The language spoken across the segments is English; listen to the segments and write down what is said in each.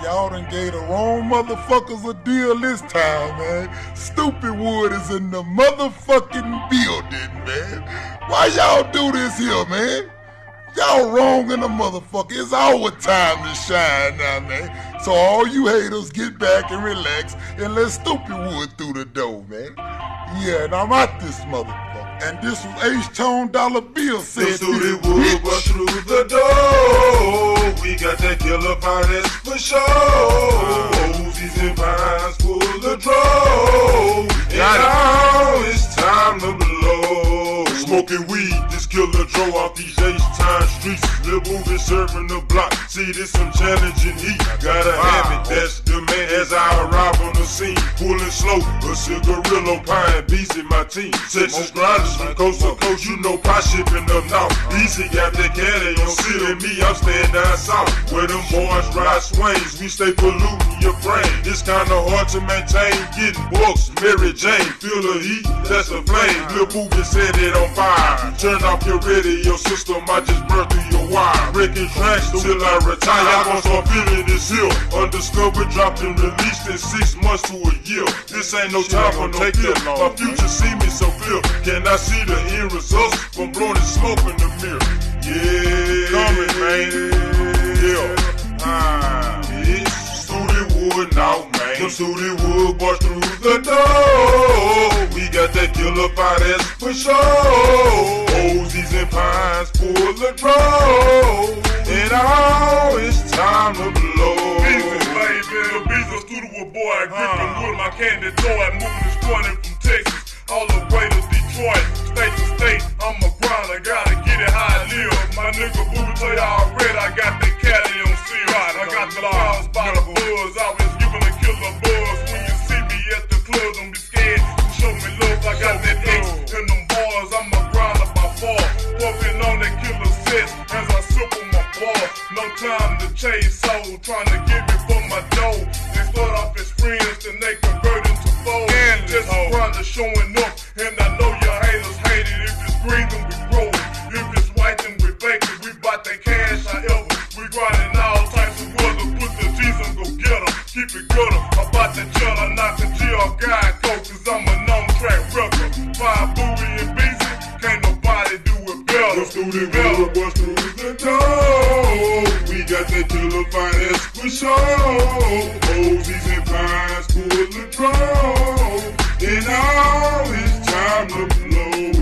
y'all done gave the wrong motherfuckers a deal this time, man. Studewood is in the motherfucking building, man. Why y'all do this here, man? Y'all wrong in the motherfucker. It's our time to shine now, man. So all you haters, get back and relax and let Studewood through the door, man. Yeah, and I'm out this motherfucker. And this was H-Tone Dollar Bill said this, Studewood was through the door. We got that killer finance for sure. Roses and vines full of draw. And now it's time to blow. Smoking weed, this killer draw off these H-Time streets. Lil' movie serving the block. See, this some challenging heat. Gotta have it, that's the man as I arrive on the scene. Pulling slow, a cigarillo, pine beats in my team. Texas grinders from coast to coast, you know pie shipping up now. Easy got that caddy on city, me, I'm staying down south. Where them boys ride swings, we stay polluting your brain. It's kinda hard to maintain, getting books. Mary Jane, feel the heat, that's a flame. Lil' movie set it on fire. Turn off your radio system, I just burn through your wire. Breaking tracks till I retire, I gon' start feeling this hill. Undiscovered, dropped and released in 6 months to a year. This ain't no time for no fear. My future see me so clear. Can I see the end results from blowing the smoke in the mirror? Yeah, coming, man. Yeah, it's Studewood now, man. Them Studewood boys through the door. We got that killer finance for sure. Roses and pines full of draw. And now it's time to blow. The beats of Studewood boy, I grip them with my candy toy, moving this corner from Texas all the way to Detroit, state to state. I'm a grinder, gotta get it how I live. My nigga Booty tell y'all already, I got that caddy on seal. I got the flowers by the buzz, always giving a killer buzz. When you see me at the club, don't be scared. Show me love, I got that X in them bars. I'm a grinder by far, puffing on that killer set as I sip on my bar. No time to chase soul, trying to get me for my dough. They start off as friends, then they convert into foes. Just a grinder showing up, and I know your haters hate it. If it's green, then we grow it. If it's white, then we bake it. We bout that cash, however. We grinding all types of weather. Put the G's on, go get 'em. Keep it gutter. About the cheddar, not the GR guy coat, cause I'm a non-track record. Five booty and busy, can't nobody do it better. Studewood was through the door. We got that killer finance for sure. Roses and pines full of draw. And now it's time to blow.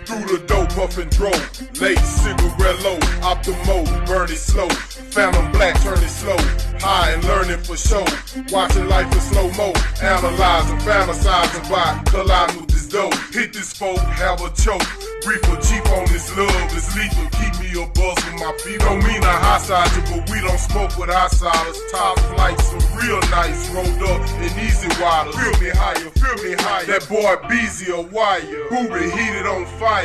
Through the dope, puffin' drove, late cigarello, optimo, burn it slow, phantom black, turn it slow, high and learning for show, watching life in slow-mo, analyzing, fantasizing by colliding with this dope, hit this folk, have a choke, brief or cheap on this love, is lethal, keep me a buzz with my feet, don't mean a high side but we don't smoke with outsiders, top flights, some real nice, rolled up in easy waters, feel me higher, that boy Beezy a wire, Booby heated on fire,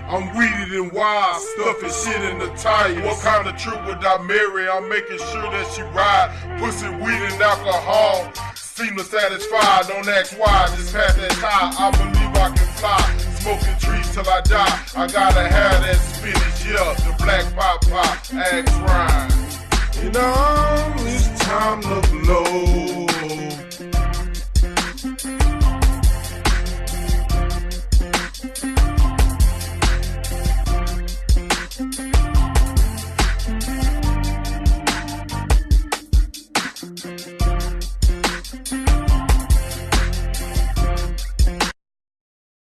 I'm weeded and wild, stuffing shit in the tires. What kind of trip would I marry? I'm making sure that she ride. Pussy, weed, and alcohol. Seem to satisfy, don't ask why. Just pass that tie, I believe I can fly. Smoking trees till I die. I gotta have that spinach, yeah. The black pop, axe rhyme. And now it's time to blow.